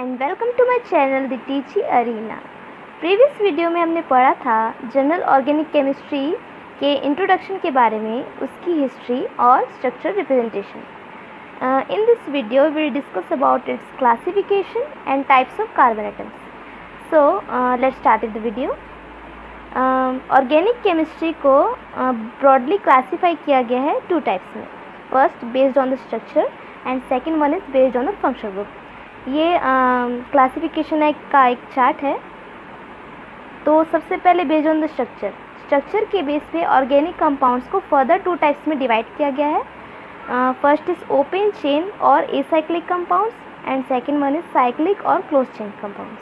And welcome to my channel the teachy arena. Previous video में हमने पढ़ा था जनरल ऑर्गेनिक केमिस्ट्री के इंट्रोडक्शन के बारे में, उसकी हिस्ट्री और structure representation. In this video we discuss about its classification and types of carbon atoms. So let's start the video. Organic chemistry को ब्रॉडली क्लासीफाई किया गया है टू टाइप्स में। First based on the structure and second one is based on the functional group. ये classification का एक chart है। तो सबसे पहले बेस्ड ऑन द स्ट्रक्चर के बेस पे ऑर्गेनिक कंपाउंड्स को फर्दर टू टाइप्स में डिवाइड किया गया है। फर्स्ट इज ओपन चेन और acyclic compounds and second one is cyclic और close chain compounds.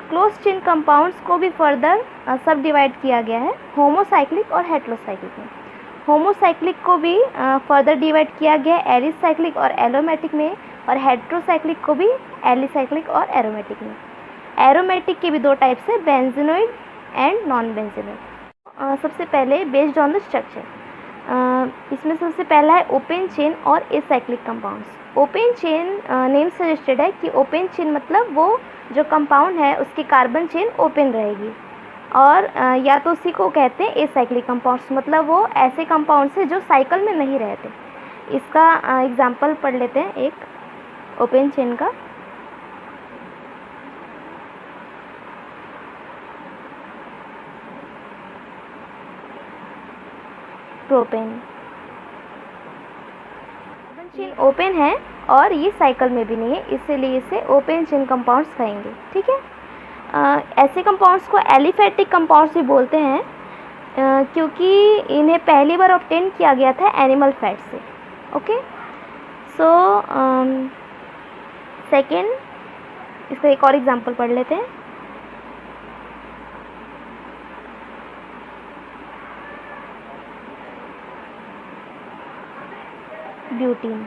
Close chain compounds को भी फर्दर सब डिवाइड किया गया है होमोसाइक्लिक और हेट्रोसाइक्लिक में। होमोसाइक्लिक को भी फर्दर डिवाइड किया गया है एलिसाइक्लिक और एरोमेटिक में, और हेट्रोसाइक्लिक को भी एलिसाइक्लिक और एरोमेटिक में। एरोमेटिक के भी दो टाइप्स है, बेंजीनोइड एंड नॉन बेंजीनोइड। सबसे पहले बेस्ड ऑन द स्ट्रक्चर, इसमें सबसे पहला है ओपन चेन और acyclic compounds. Open chain name suggested है कि ओपन चेन मतलब वो जो कंपाउंड है उसकी कार्बन चेन ओपन रहेगी, और या तो उसी को कहते हैं एसाइक्लिक कंपाउंड्स, मतलब वो ऐसे कंपाउंड्स हैं जो साइकिल में नहीं रहते। इसका एग्जांपल पढ़ लेते हैं एक ओपन चेन का। प्रोपेन चेन ओपन है और ये साइकिल में भी नहीं है, इसीलिए इसे ओपन चेन कंपाउंड्स कहेंगे। ठीक है। ऐसे कंपाउंड्स को एलिफेटिक कंपाउंड्स भी बोलते हैं, क्योंकि इन्हें पहली बार ऑब्टेन किया गया था एनिमल फैट से। ओके। सो सेकेंड, इसका एक और एग्जांपल पढ़ लेते हैं। ब्यूटीन।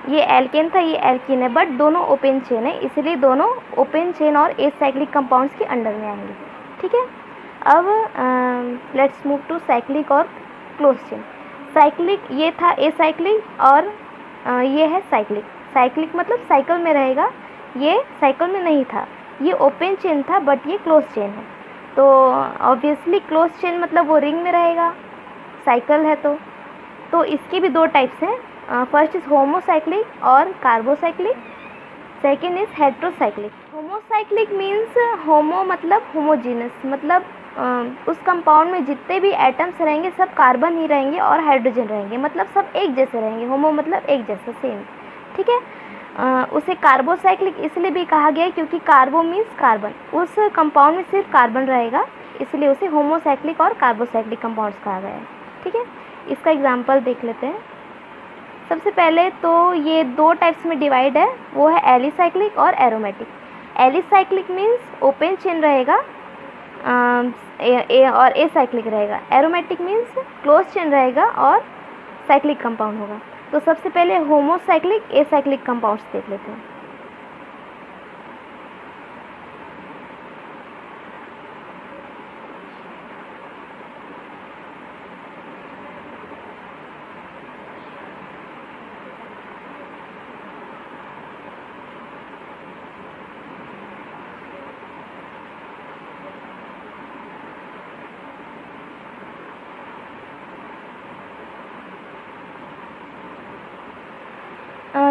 ये एल्केन था, ये एल्कीन है, बट दोनों ओपन चेन है, इसलिए दोनों ओपन चेन और एसाइक्लिक कंपाउंड्स के अंडर में आएंगे। ठीक है। अब लेट्स मूव टू साइक्लिक और क्लोज चेन। साइक्लिक ये था एसाइक्लिक, और ये है साइक्लिक। साइक्लिक मतलब साइकिल में रहेगा, ये साइकिल में नहीं था, ये ओपन चेन था, बट ये क्लोज चेन है। तो ऑब्वियसली क्लोज चेन मतलब वो रिंग में रहेगा, साइकिल है। तो इसके भी दो टाइप्स हैं। फर्स्ट इज़ होमोसाइक्लिक और carbocyclic, second is heterocyclic. Homocyclic means homo मतलब होमोजीनस, मतलब उस कंपाउंड में जितने भी एटम्स रहेंगे सब कार्बन ही रहेंगे और हाइड्रोजन रहेंगे, मतलब सब एक जैसे रहेंगे। होमो मतलब एक जैसा, सेम। ठीक है। उसे कार्बोसाइक्लिक इसलिए भी कहा गया है क्योंकि कार्बो मीन्स कार्बन, उस कंपाउंड में सिर्फ कार्बन रहेगा, इसलिए उसे होमोसाइक्लिक और कार्बोसाइक्लिक कंपाउंड्स कहा गया है। ठीक है। इसका एग्जांपल देख लेते हैं। सबसे पहले तो ये दो टाइप्स में डिवाइड है, वो है एलिसाइक्लिक और aromatic. Alicyclic means open chain रहेगा और एसाइक्लिक रहेगा। एरोमेटिक मीन्स क्लोज चेन रहेगा और साइक्लिक कंपाउंड होगा। तो सबसे पहले होमोसाइक्लिक एसाइक्लिक कंपाउंड्स देख लेते हैं।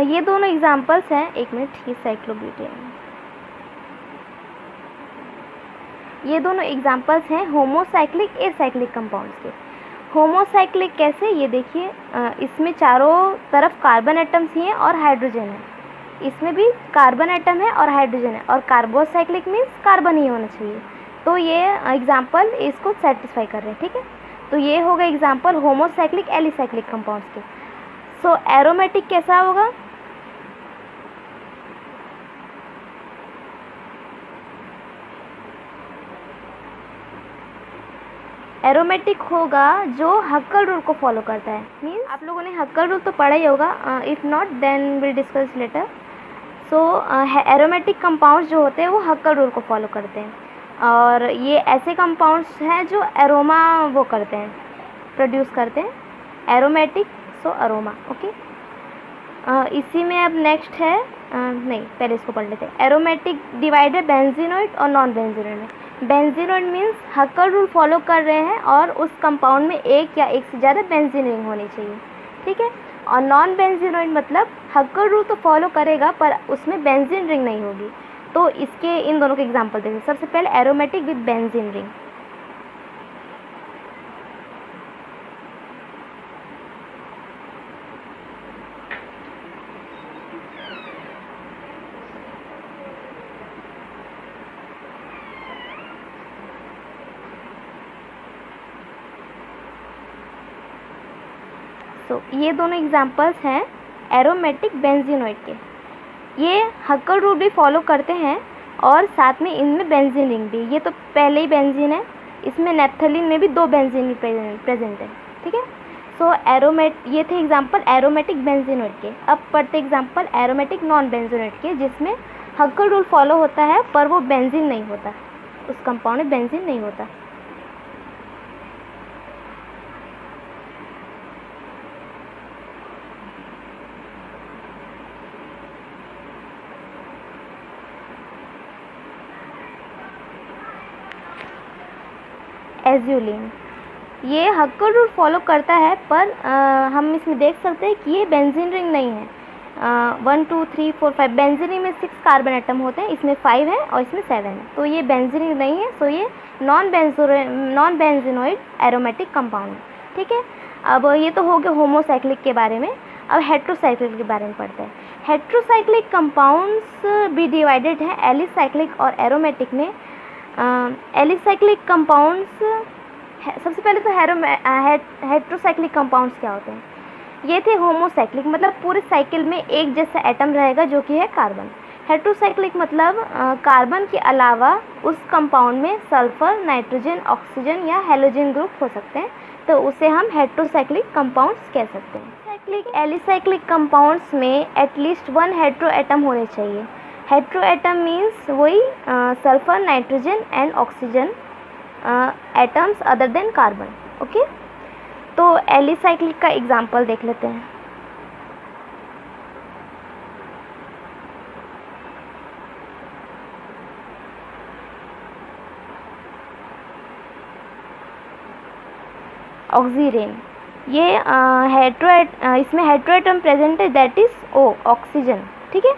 ये दोनों एग्जांपल्स हैं, एक मिनट, ये साइक्लोब्यूटेन। ये दोनों एग्जांपल्स हैं होमोसाइक्लिक एसाइक्लिक कंपाउंड्स के। होमोसाइक्लिक कैसे, ये देखिए, इसमें चारों तरफ कार्बन एटम्स ही हैं और हाइड्रोजन है, इसमें भी कार्बन एटम है और हाइड्रोजन है। और कार्बोसाइक्लिक मीन्स कार्बन ही होना चाहिए। तो ये एग्जांपल इसको सेटिस्फाई कर रहे हैं। ठीक है। तो ये होगा एग्जांपल होमोसाइक्लिक एलिसाइक्लिक कंपाउंड्स के। सो एरोमेटिक कैसा होगा, एरोमेटिक होगा जो हक्कल रूल को फॉलो करता है। मीन्स आप लोगों ने हक्कल रूल तो पढ़ा ही होगा, if not then will discuss later. So aromatic compounds जो होते हैं वो हक्कल रूल को फॉलो करते हैं, और ये ऐसे कंपाउंड्स हैं जो एरोमा वो करते हैं, प्रोड्यूस करते हैं, एरोमेटिक, सो अरोमा। ओके। इसी में अब नेक्स्ट है नहीं, पहले इसको पढ़ लेते हैं। एरोमेटिक डिवाइडेड बेंजीनोइड और नॉन बेंजीनोइड में। बेंजीनोइड मीन्स हक्कर रूल फॉलो कर रहे हैं और उस कंपाउंड में एक या एक से ज़्यादा बेंजीन रिंग होनी चाहिए, ठीक है। और नॉन बेंजीनोइड मतलब हक्कर रूल तो फॉलो करेगा पर उसमें बेंजीन रिंग नहीं होगी। तो इसके इन दोनों के एग्जांपल देखिए। सबसे पहले एरोमेटिक विद बेंजीन रिंग। ये दोनों एग्जांपल्स हैं एरोमेटिक बेंजीनोइड के। ये हक्कर रूल भी फॉलो करते हैं और साथ में इनमें बेंजीन रिंग भी। ये तो पहले ही बेंजीन है, इसमें नेप्थलीन में भी 2 बेंजीन प्रेजेंट है, ठीक है। सो ये थे एग्जांपल एरोमेटिक बेंजीनोइड के। अब पढ़ते एग्जांपल एरोमेटिक नॉन बेंजीनोइड के, जिसमें हक्कर रूल फॉलो होता है पर वो बेंजीन नहीं होता, उस कंपाउंड में बेंजीन नहीं होता। एज्यूलिन, ये हक्कर रूल फॉलो करता है पर हम इसमें देख सकते हैं कि ये बेंजीन रिंग नहीं है। 1 2 3 4 5 बेंजीन रिंग में 6 कार्बन एटम होते हैं, इसमें 5 है और इसमें 7 है, तो ये बेंजीन रिंग नहीं है। सो ये नॉन बेंजीनोइड एरोमेटिक कंपाउंड है, ठीक है। अब ये तो हो गया होमोसाइक्लिक के बारे में। अब हेट्रोसाइक्लिक के बारे में पढ़ते हैं। हेट्रोसाइक्लिक कंपाउंड्स भी डिवाइडेड है एलिसाइक्लिक और एरोमेटिक में। एलिसाइक्लिक कंपाउंड्स, सबसे पहले तो हेट्रोसाइक्लिक कंपाउंड्स क्या होते हैं? ये थे होमोसाइक्लिक, मतलब पूरे साइकिल में एक जैसा एटम रहेगा जो कि है कार्बन। हेट्रोसाइक्लिक मतलब कार्बन के अलावा उस कंपाउंड में सल्फर, नाइट्रोजन, ऑक्सीजन या हेलोजन ग्रुप हो सकते हैं, तो उसे हम हेट्रोसाइक्लिक कंपाउंड्स कह सकते हैं। एलिसाइक्लिक कंपाउंड्स में एटलीस्ट 1 हेट्रो एटम होने चाहिए। हेट्रो एटम मीन्स वही sulphur, nitrogen and oxygen atoms other than carbon, okay. तो एलिसाइक्लिक का एग्जांपल देख लेते हैं। ऑक्सीरेन, ये इसमें हेट्रो एटम प्रेजेंट है, दैट इज O, ऑक्सीजन, ठीक है,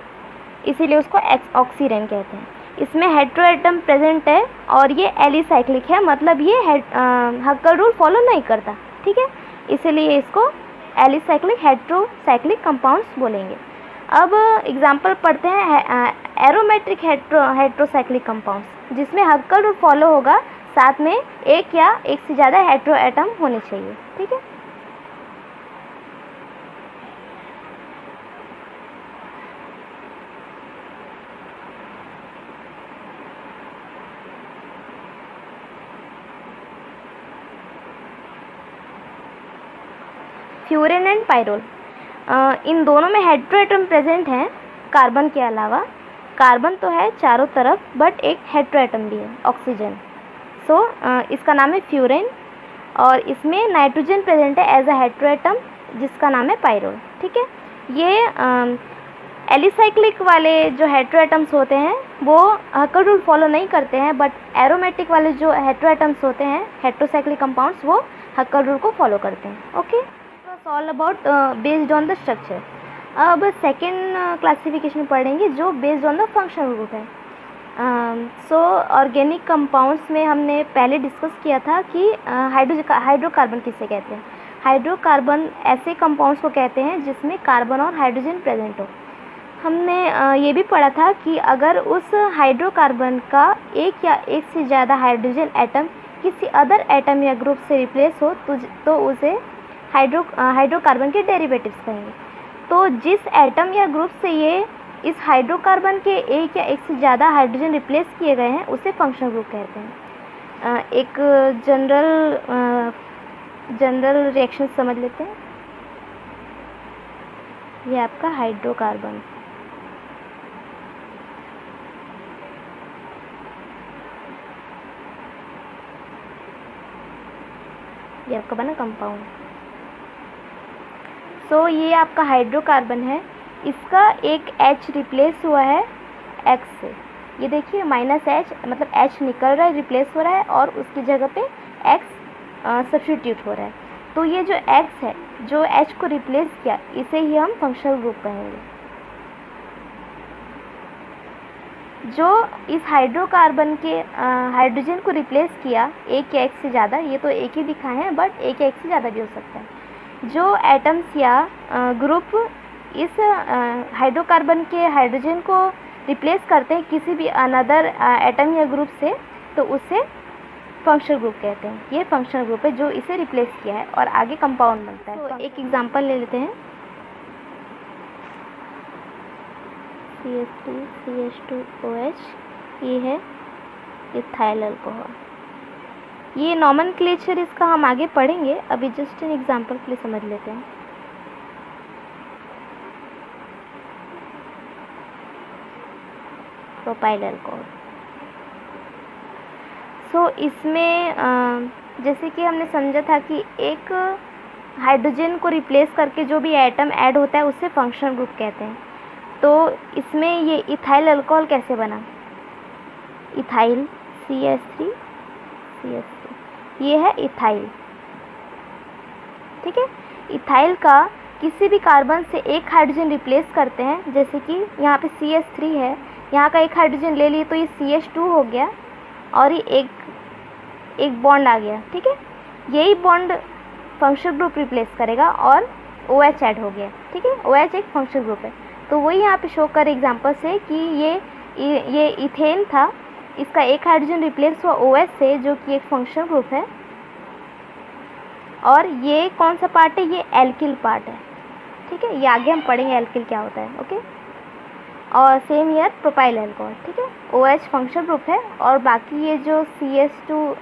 इसीलिए उसको ऑक्सीरेन कहते हैं। इसमें हेट्रो एटम प्रेजेंट है और ये एलिसाइक्लिक है, मतलब ये हक्कर रूल फॉलो नहीं करता, ठीक है, इसीलिए इसको एलिसाइक्लिक हेट्रोसाइक्लिक कंपाउंड्स बोलेंगे। अब एग्जांपल पढ़ते हैं एरोमेटिक हेट्रोसाइक्लिक कंपाउंड्स, जिसमें हक्कर रूल फॉलो होगा, साथ में एक या एक से ज़्यादा हेट्रो एटम होने चाहिए, ठीक है। फ्यूरेन एंड पाइरोल, इन दोनों में हेट्रो एटम प्रेजेंट हैं कार्बन के अलावा। कार्बन तो है चारों तरफ, बट एक हेट्रो एटम भी है, ऑक्सीजन। सो इसका नाम है फ्यूरेन, और इसमें नाइट्रोजन प्रेजेंट है एज अ हेट्रो एटम, जिसका नाम है पाइरोल, ठीक है। ये एलिसाइक्लिक वाले जो हेट्रो एटम्स होते हैं वो हक्कर रूल फॉलो नहीं करते हैं, बट एरोमेटिक वाले जो हेट्रो एटम्स होते हैं, हेट्रोसाइक्लिक कंपाउंड्स, वो हक्कर रूल को फॉलो करते हैं, okay. All about based on the structure. अब सेकेंड क्लासिफिकेशन पढ़ेंगे जो based on the functional group है। सो ऑर्गेनिक कंपाउंड्स में हमने पहले डिस्कस किया था कि हाइड्रोकार्बन किसे कहते हैं। हाइड्रोकार्बन ऐसे कंपाउंड्स को कहते हैं जिसमें कार्बन और हाइड्रोजन प्रेजेंट हो। हमने ये भी पढ़ा था कि अगर उस हाइड्रोकार्बन का एक या एक से ज़्यादा हाइड्रोजन एटम किसी अदर एटम या ग्रुप से रिप्लेस हो तो उसे हाइड्रोकार्बन के डेरिवेटिव्स कहेंगे। तो जिस एटम या ग्रुप से ये इस हाइड्रोकार्बन के एक या एक से ज़्यादा हाइड्रोजन रिप्लेस किए गए हैं उसे फंक्शनल ग्रुप कहते हैं। एक जनरल रिएक्शन समझ लेते हैं। ये आपका हाइड्रोकार्बन, ये आपका बना कंपाउंड। सो ये आपका हाइड्रोकार्बन है, इसका एक H रिप्लेस हुआ है X से। ये देखिए -H मतलब H निकल रहा है, रिप्लेस हो रहा है और उसकी जगह पे X सब्स्टिट्यूट हो रहा है। तो ये जो X है जो H को रिप्लेस किया, इसे ही हम फंक्शनल ग्रुप कहेंगे। जो इस हाइड्रोकार्बन के हाइड्रोजन को रिप्लेस किया एक या एक से ज़्यादा, ये तो एक ही दिखाए हैं बट एक या एक से ज़्यादा भी हो सकता है। जो एटम्स या ग्रुप इस हाइड्रोकार्बन के हाइड्रोजन को रिप्लेस करते हैं किसी भी अनदर एटम या ग्रुप से, तो उसे फंक्शनल ग्रुप कहते हैं। ये फंक्शनल ग्रुप है जो इसे रिप्लेस किया है और आगे कंपाउंड बनता है। तो एक एग्जांपल ले लेते हैं, CH3 CH2OH, ये है इथाइल अल्कोहल। ये नॉमेनक्लेचर इसका हम आगे पढ़ेंगे, अभी जस्ट इन एग्जांपल के लिए समझ लेते हैं। Propyl alcohol. सो इसमें जैसे कि हमने समझा था कि एक हाइड्रोजन को रिप्लेस करके जो भी एटम ऐड होता है उसे फंक्शनल ग्रुप कहते हैं। तो इसमें ये इथाइल अल्कोहल कैसे बना, इथाइल CH3 CH3, ये है इथाइल। ठीक है, इथाइल का किसी भी कार्बन से एक हाइड्रोजन रिप्लेस करते हैं, जैसे कि यहाँ पे CH3 है, यहाँ का एक हाइड्रोजन ले लिए तो ये CH2 हो गया और ये एक बॉन्ड आ गया। ठीक है, यही बॉन्ड फंक्शनल ग्रुप रिप्लेस करेगा और OH ऐड हो गया। ठीक है, OH एक फंक्शनल ग्रुप है। तो वही यहाँ पे शो कर एग्जांपल से कि ये इथेन था, इसका एक हाइड्रोजन रिप्लेस हुआ OH से जो कि एक फंक्शनल ग्रुप है, और ये कौन सा पार्ट है, ये एल्किल पार्ट है। ठीक है, ये आगे हम पढ़ेंगे एल्किल क्या होता है। ओके, और सेम ईयर प्रोपाइल अल्कोहल। ठीक है, OH फंक्शनल ग्रुप है और बाकी ये जो CH3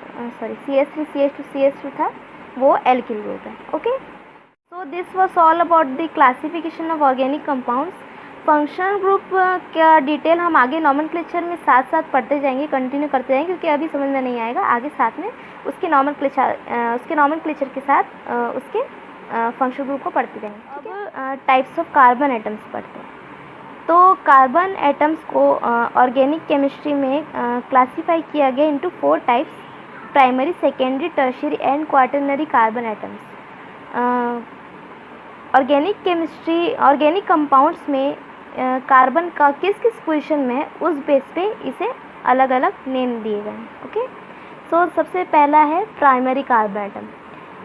CH2 CH2 था वो एल्किल ग्रुप है। Okay, so this was all about the classification of organic compounds. Functional group का डिटेल हम आगे नॉमेनक्लेचर में साथ साथ पढ़ते जाएंगे, कंटिन्यू करते जाएंगे, क्योंकि अभी समझ में नहीं आएगा। आगे साथ में उसके नॉमेनक्लेचर के साथ उसके फंक्शनल ग्रुप को पढ़ते जाएंगे। अब टाइप्स ऑफ कार्बन एटम्स पढ़ते हैं। तो कार्बन एटम्स को ऑर्गेनिक केमिस्ट्री में क्लासीफाई किया गया into 4 types: primary, secondary, tertiary and quaternary carbon atoms. Organic compounds में कार्बन का किस किस पोजीशन में है उस बेस पे इसे अलग अलग नेम दिए गए हैं। ओके, सो सबसे पहला है प्राइमरी कार्बन एटम।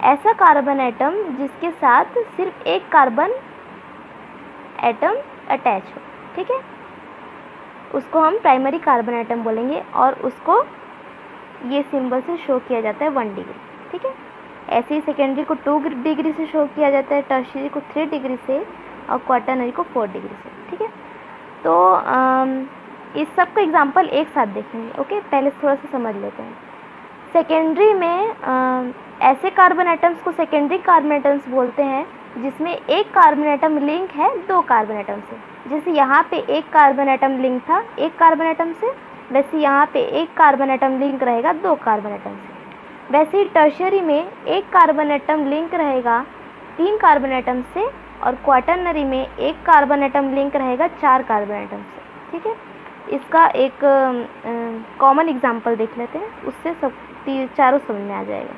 ऐसा कार्बन एटम जिसके साथ सिर्फ एक कार्बन एटम अटैच हो। ठीक है, उसको हम प्राइमरी कार्बन एटम बोलेंगे और उसको ये सिंबल से शो किया जाता है 1 डिग्री। ठीक है, ऐसे ही सेकेंडरी को 2 डिग्री से शो किया जाता है, टर्शियरी को 3 डिग्री से और क्वाटरनरी को 4 डिग्री से। ठीक है, तो इस सब का एग्जांपल एक साथ देखेंगे। ओके, पहले थोड़ा सा समझ लेते हैं। सेकेंडरी में ऐसे कार्बन एटम्स को सेकेंडरी कार्बन एटम्स बोलते हैं जिसमें एक कार्बन एटम लिंक है 2 कार्बन एटम से। जैसे यहाँ पे एक कार्बन एटम लिंक था एक कार्बन एटम से, वैसे यहाँ पे एक कार्बन एटम लिंक रहेगा 2 कार्बन एटम से। वैसे ही टर्शियरी में एक कार्बन एटम लिंक रहेगा 3 कार्बन एटम से और क्वाटरनरी में एक कार्बन एटम लिंक रहेगा 4 कार्बन एटम से। ठीक है, इसका एक कॉमन एग्जांपल देख लेते हैं, उससे सब चारों समझ में आ जाएगा।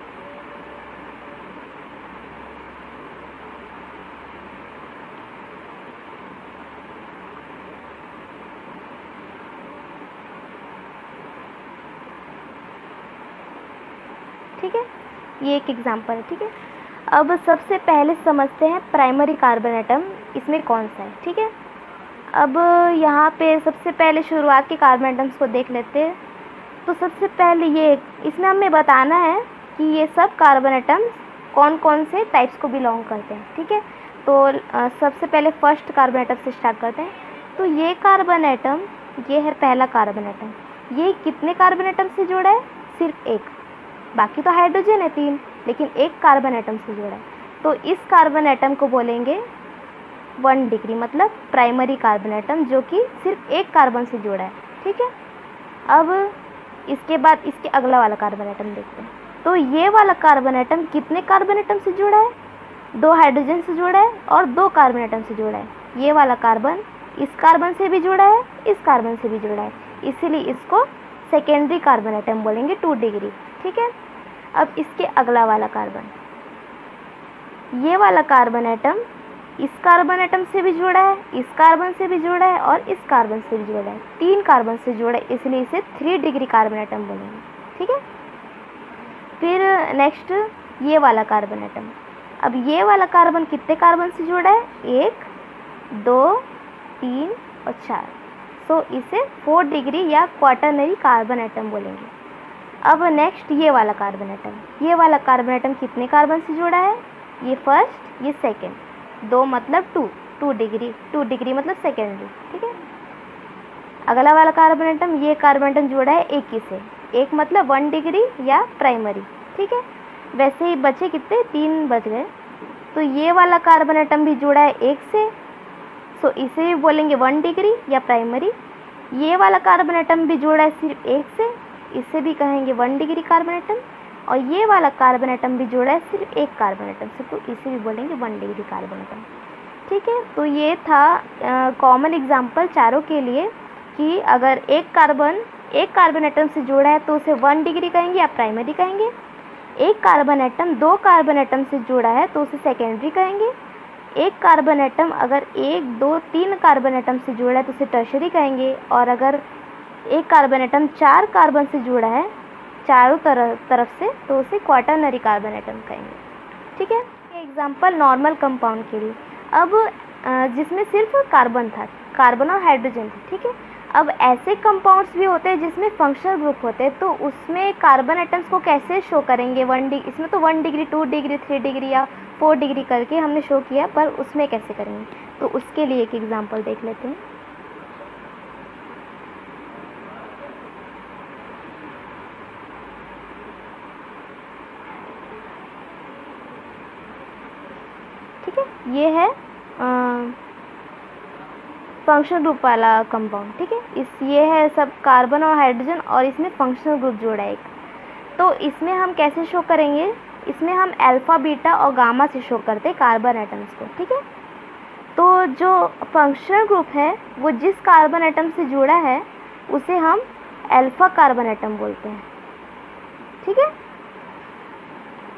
ठीक है, ये एक एग्जांपल है। ठीक है, अब सबसे पहले समझते हैं प्राइमरी कार्बन एटम इसमें कौन सा है। ठीक है, अब यहाँ पे सबसे पहले शुरुआत के कार्बन एटम्स को देख लेते हैं। तो सबसे पहले ये इसमें हमें बताना है कि ये सब कार्बन एटम्स कौन कौन से टाइप्स को बिलोंग करते हैं। ठीक है, तो सबसे पहले फर्स्ट कार्बन एटम से स्टार्ट करते हैं। तो ये कार्बन एटम, ये है पहला कार्बन एटम। ये कितने कार्बन एटम से जुड़ा है, सिर्फ एक, बाकी तो हाइड्रोजन है 3, लेकिन एक कार्बन एटम से जुड़ा है। तो इस कार्बन एटम को बोलेंगे 1 डिग्री, मतलब प्राइमरी कार्बन एटम जो कि सिर्फ एक कार्बन से जुड़ा है। ठीक है, अब इसके बाद इसके अगला वाला कार्बन एटम देखते हैं। तो ये वाला कार्बन एटम कितने कार्बन एटम से जुड़ा है, 2 हाइड्रोजन से जुड़ा है और 2 कार्बन एटम से जुड़ा है। ये वाला कार्बन इस कार्बन से भी जुड़ा है, इस कार्बन से भी जुड़ा है, इसीलिए इसको सेकेंडरी कार्बन एटम बोलेंगे 2 डिग्री। ठीक है, अब इसके अगला वाला कार्बन, ये वाला कार्बन एटम इस कार्बन एटम से भी जुड़ा है, इस कार्बन से भी जुड़ा है और इस कार्बन से भी जुड़ा है, 3 कार्बन से जुड़ा है, इसलिए इसे 3 डिग्री कार्बन एटम बोलेंगे। ठीक है, फिर नेक्स्ट ये वाला कार्बन एटम, अब ये वाला कार्बन कितने कार्बन से जुड़ा है, 1 2 3 और 4, सो इसे 4 डिग्री या क्वाटरनरी कार्बन एटम बोलेंगे। अब नेक्स्ट ये वाला कार्बन एटम, ये वाला कार्बन एटम कितने कार्बन से जुड़ा है, ये फर्स्ट ये सेकेंड, 2 मतलब 2 डिग्री मतलब सेकेंडरी। ठीक है, अगला वाला कार्बन एटम, ये कार्बन एटम जुड़ा है एक ही से, एक मतलब 1 डिग्री या प्राइमरी। ठीक है, वैसे ही बचे कितने, 3 बच गए, तो ये वाला कार्बन एटम भी जुड़ा है एक से, सो इसे भी बोलेंगे 1 डिग्री या प्राइमरी। ये वाला कार्बन एटम भी जुड़ा है सिर्फ एक से, इसे भी कहेंगे 1 डिग्री कार्बन एटम, और ये वाला कार्बन एटम भी जुड़ा है सिर्फ एक कार्बन एटम से, तो इसे भी बोलेंगे 1 डिग्री कार्बन एटम। ठीक है, तो ये था कॉमन एग्जांपल चारों के लिए कि अगर एक कार्बन एटम से जुड़ा है तो उसे 1 डिग्री कहेंगे या प्राइमरी कहेंगे, एक कार्बन एटम 2 कार्बन एटम से जुड़ा है तो उसे सेकेंडरी कहेंगे, एक कार्बन एटम अगर 1 2 3 कार्बन एटम से जुड़ा है तो उसे टर्शरी कहेंगे, और अगर एक कार्बन एटम 4 कार्बन से जुड़ा है चारों तरफ से तो उसे क्वाटरनरी कार्बन एटम कहेंगे। ठीक है, ये एग्जांपल नॉर्मल कंपाउंड के लिए। अब जिसमें सिर्फ कार्बन था, कार्बन और हाइड्रोजन थे। ठीक है, अब ऐसे कंपाउंड्स भी होते हैं जिसमें फंक्शनल ग्रुप होते हैं, तो उसमें कार्बन एटम्स को कैसे शो करेंगे, 1 डिग्री, इसमें तो 1 डिग्री 2 डिग्री 3 डिग्री या 4 डिग्री करके हमने शो किया, पर उसमें कैसे करेंगे, तो उसके लिए एक एग्जांपल देख लेते हैं। ठीक है, ये है फंक्शनल ग्रुप वाला कंपाउंड। ठीक है, ये है सब कार्बन और हाइड्रोजन और इसमें फंक्शनल ग्रुप जोड़ा है एक, तो इसमें हम कैसे शो करेंगे, इसमें हम अल्फ़ा बीटा और गामा से शो करते हैं कार्बन एटम्स को। ठीक है, तो जो फंक्शनल ग्रुप है वो जिस कार्बन एटम से जुड़ा है उसे हम अल्फ़ा कार्बन एटम बोलते हैं। ठीक है,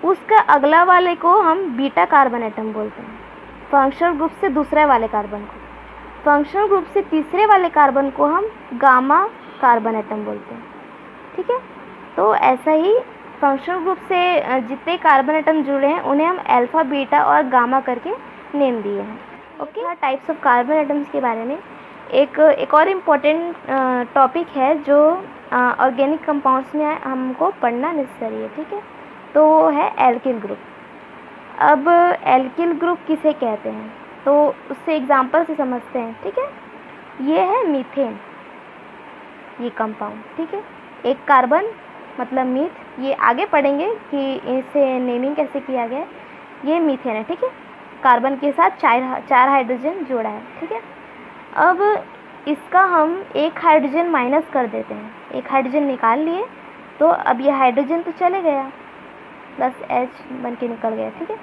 उसका अगला वाले को हम बीटा कार्बन एटम बोलते हैं, फंक्शनल ग्रुप से दूसरे वाले कार्बन को। फंक्शनल ग्रुप से तीसरे वाले कार्बन को हम गामा कार्बन एटम बोलते हैं। ठीक है, तो ऐसा ही फंक्शनल ग्रुप से जितने कार्बन एटम जुड़े हैं उन्हें हम अल्फ़ा बीटा और गामा करके नेम दिए हैं। Okay, types of carbon atoms के बारे में एक और इम्पोर्टेंट टॉपिक है जो ऑर्गेनिक कंपाउंड्स में हमको पढ़ना नेसेसरी है। ठीक है, तो वो है एल्किल ग्रुप। अब एल्किल ग्रुप किसे कहते हैं तो उससे एग्जांपल से समझते हैं। ठीक है, ये है मीथेन, ये कंपाउंड। ठीक है, एक कार्बन मतलब मीथ, ये आगे पढ़ेंगे कि इसे नेमिंग कैसे किया गया है। ये मीथेन है। ठीक है, कार्बन के साथ 4 हाइड्रोजन जोड़ा है। ठीक है, अब इसका हम एक हाइड्रोजन माइनस कर देते हैं, एक हाइड्रोजन निकाल लिए, तो अब ये हाइड्रोजन तो चले गया, प्लस H बन के निकल गया। ठीक है,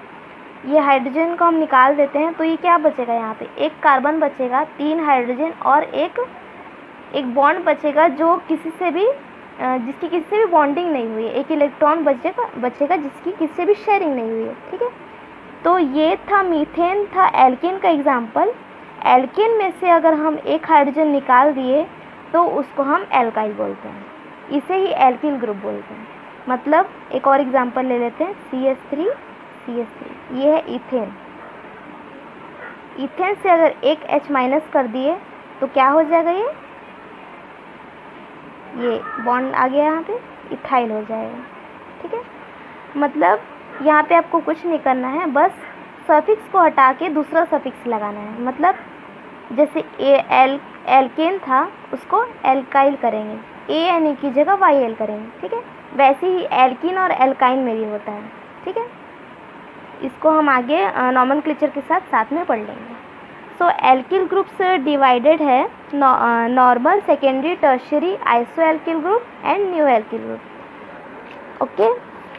ये हाइड्रोजन को हम निकाल देते हैं, तो ये क्या बचेगा, यहाँ पे एक कार्बन बचेगा, 3 हाइड्रोजन और एक बॉन्ड बचेगा जो जिसकी किसी से भी बॉन्डिंग नहीं हुई है, एक इलेक्ट्रॉन बचेगा जिसकी किसी से भी शेयरिंग नहीं हुई है। ठीक है, तो ये था मीथेन, था एल्केन का एग्जाम्पल। एल्केन में से अगर हम एक हाइड्रोजन निकाल दिए तो उसको हम एल्काइल बोलते हैं, इसे ही एल्किल ग्रुप बोलते हैं। मतलब एक और एग्जाम्पल ले लेते हैं, CH3 ये है इथेन। इथेन से अगर एक H माइनस कर दिए तो क्या हो जाएगा, ये बॉन्ड आ गया, यहाँ पे इथाइल हो जाएगा। ठीक है, मतलब यहाँ पे आपको कुछ नहीं करना है, बस सफिक्स को हटा के दूसरा सफिक्स लगाना है। मतलब जैसे एल्केन था उसको एल्काइल करेंगे, ANE की जगह YL करेंगे। ठीक है, वैसे ही एल्कीन और एल्काइन में भी होता है। ठीक है, इसको हम आगे नॉमेनक्लेचर के साथ में पढ़ लेंगे। सो एल्किल ग्रुप्स डिवाइडेड है normal, secondary, tertiary, iso alkyl group and new alkyl group. Okay,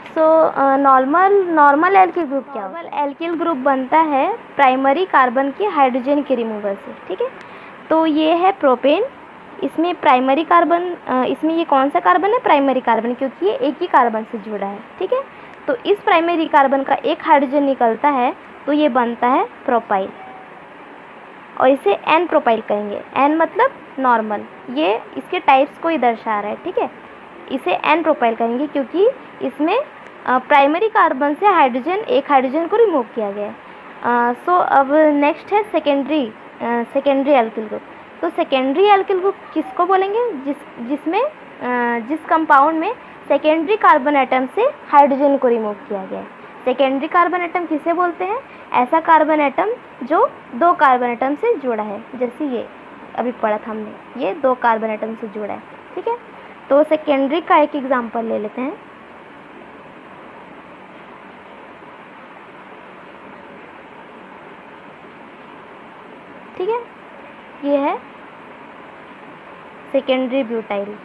so normal alkyl group क्या होता है? नॉर्मल एल्किल ग्रुप बनता है प्राइमरी कार्बन के हाइड्रोजन के रिमूवल से, ठीक है। तो ये है प्रोपेन, इसमें प्राइमरी कार्बन, इसमें ये कौन सा कार्बन है? प्राइमरी कार्बन, क्योंकि ये एक ही कार्बन से जुड़ा है, ठीक है। तो इस प्राइमरी कार्बन का एक हाइड्रोजन निकलता है तो ये बनता है प्रोपाइल, और इसे एन प्रोपाइल कहेंगे। एन मतलब नॉर्मल, ये इसके टाइप्स को ही दर्शा रहा है, ठीक है। इसे एन प्रोपाइल कहेंगे क्योंकि इसमें प्राइमरी कार्बन से एक हाइड्रोजन को रिमूव किया गया है। सो अब नेक्स्ट है सेकेंडरी एल्किल ग्रुप। तो सेकेंडरी एल्किल ग्रुप किसको बोलेंगे? जिस कंपाउंड में सेकेंडरी कार्बन एटम से हाइड्रोजन को रिमूव किया गया है। सेकेंडरी कार्बन एटम किसे बोलते हैं? ऐसा कार्बन एटम जो दो कार्बन एटम से जुड़ा है, जैसे ये अभी पढ़ा था हमने, ये दो कार्बन एटम से जुड़ा है, ठीक है। तो सेकेंडरी का एक एग्जांपल ले लेते हैं। ठीक है, ये है सेकेंडरी ब्यूटेन।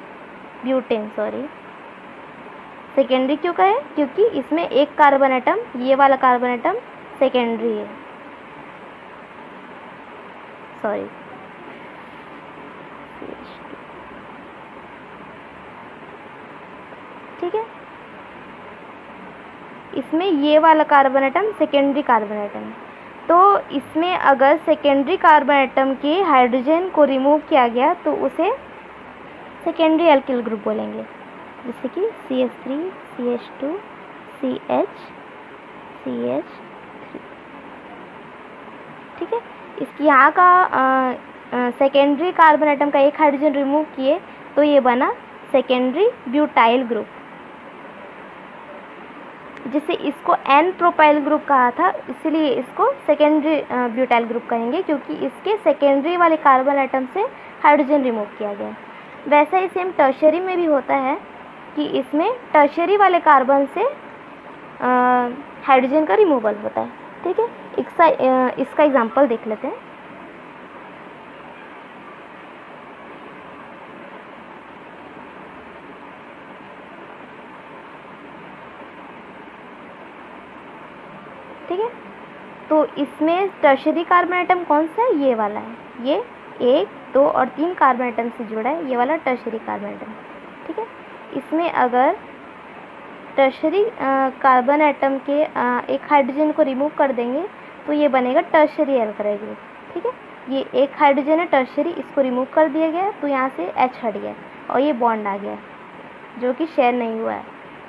सेकेंडरी क्यों कहे? क्योंकि इसमें एक कार्बन एटम, ये वाला कार्बन एटम सेकेंडरी है, ठीक है। इसमें ये वाला carbon atom secondary carbon atom है। तो इसमें अगर सेकेंडरी कार्बन एटम के हाइड्रोजन को रिमूव किया गया तो उसे सेकेंडरी एल्किल ग्रुप बोलेंगे, जैसे कि CH3 CH2 CH CH3, ठीक है। इसकी यहाँ का सेकेंडरी कार्बन एटम का एक हाइड्रोजन रिमूव किए तो ये बना सेकेंडरी ब्यूटाइल ग्रुप, जिसे इसको एन प्रोपाइल ग्रुप कहा था, इसलिए इसको सेकेंडरी ब्यूटाइल ग्रुप कहेंगे क्योंकि इसके सेकेंडरी वाले कार्बन एटम से हाइड्रोजन रिमूव किया गया। वैसा ही सेम टर्शरी में भी होता है कि इसमें टर्शरी वाले कार्बन से हाइड्रोजन का रिमूवल होता है, ठीक है। इसका एग्जांपल देख लेते हैं। ठीक है, तो इसमें टर्शरी कार्बन एटम कौन सा है? ये वाला है, ये 1, 2 और 3 कार्बन एटम से जुड़ा है, ये वाला टर्शरी कार्बन एटम, ठीक है। इसमें अगर टर्शरी कार्बन एटम के एक हाइड्रोजन को रिमूव कर देंगे तो ये बनेगा टर्शरी एल्काइल ग्रुप, ठीक है। ये एक हाइड्रोजन है टर्शरी, इसको रिमूव कर दिया गया तो यहाँ से H हट गया और ये बॉन्ड आ गया जो कि शेयर नहीं हुआ है,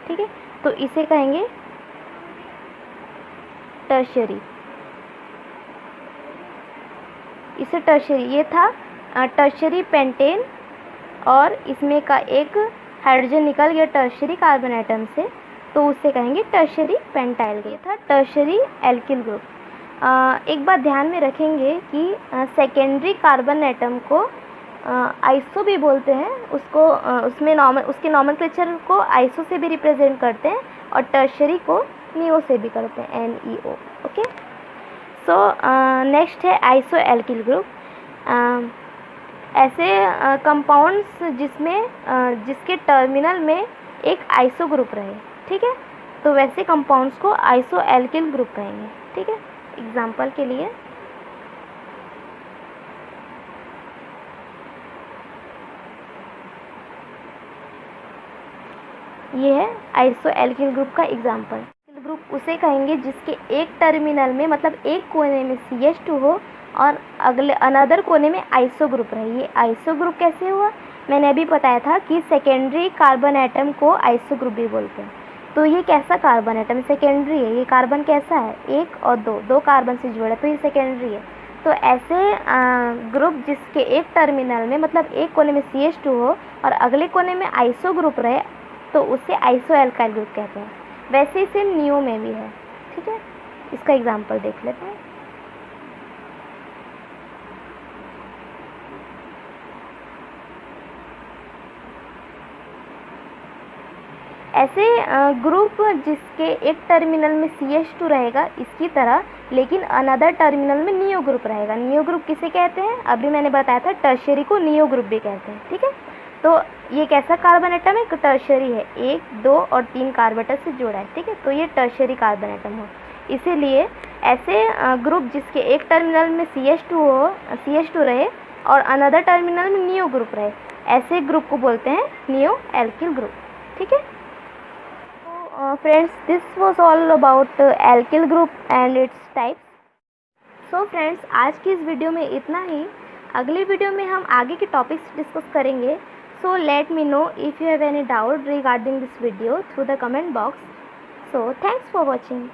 ठीक है। तो इसे कहेंगे टर्शरी। इसे टर्शरी, ये था टर्शरी पेंटेन, और इसमें का एक हाइड्रोजन निकल गया टर्शरी कार्बन एटम से तो उसे कहेंगे टर्शरी पेंटाइल ग्रुप। ये था टर्शरी एल्किल ग्रुप। एक बात ध्यान में रखेंगे कि सेकेंडरी कार्बन एटम को आइसो भी बोलते हैं, उसको उसके नॉमेनक्लेचर को आइसो से भी रिप्रेजेंट करते हैं और टर्शरी को नियो से भी करते हैं, NEO, ओके। सो नेक्स्ट है आइसो एल्किल ग्रुप। ऐसे कंपाउंड्स जिसके टर्मिनल में एक आइसो ग्रुप रहे, ठीक है, तो वैसे कंपाउंड्स को आइसो एल्किल ग्रुप कहेंगे, ठीक है। एग्जांपल के लिए ये है आइसो एल्किल ग्रुप का एग्जांपल। ग्रुप उसे कहेंगे जिसके एक टर्मिनल में, मतलब एक कोने में CH2 हो और अनदर कोने में आइसो ग्रुप रहे। ये आइसो ग्रुप कैसे हुआ? मैंने अभी बताया था कि सेकेंडरी कार्बन एटम को आइसो ग्रुप भी बोलते हैं। तो ये कैसा कार्बन एटम? सेकेंडरी है। ये कार्बन कैसा है? 1 और 2 कार्बन से जुड़ा है, तो ये सेकेंडरी है। तो ऐसे ग्रुप जिसके एक टर्मिनल में, मतलब एक कोने में CH2 हो और अगले कोने में आइसो ग्रुप रहे, तो उसे आइसो एल्काइल ग्रुप कहते हैं। वैसे ही सेम नियो में भी है, ठीक है। इसका एग्जांपल देख लेते हैं। ऐसे ग्रुप जिसके एक टर्मिनल में CH2 रहेगा इसकी तरह, लेकिन अनदर टर्मिनल में नियो ग्रुप रहेगा। नियो ग्रुप किसे कहते हैं? अभी मैंने बताया था टर्शरी को नियो ग्रुप भी कहते हैं, ठीक है। तो ये कैसा कार्बन एटम है? टर्शियरी है, 1, 2 और 3 कार्बन से जुड़ा है, ठीक है। तो ये टर्शियरी कार्बन एटम हो। इसीलिए ऐसे ग्रुप जिसके एक टर्मिनल में CH2 रहे और अनदर टर्मिनल में नियो ग्रुप रहे, ऐसे ग्रुप को बोलते हैं नियो एल्किल ग्रुप, ठीक है। तो friends, this was all about alkyl group and its types. So friends, आज की इस वीडियो में इतना ही। अगली वीडियो में हम आगे के टॉपिक्स डिस्कस करेंगे। So let me know if you have any doubt regarding this video through the comment box. So thanks for watching.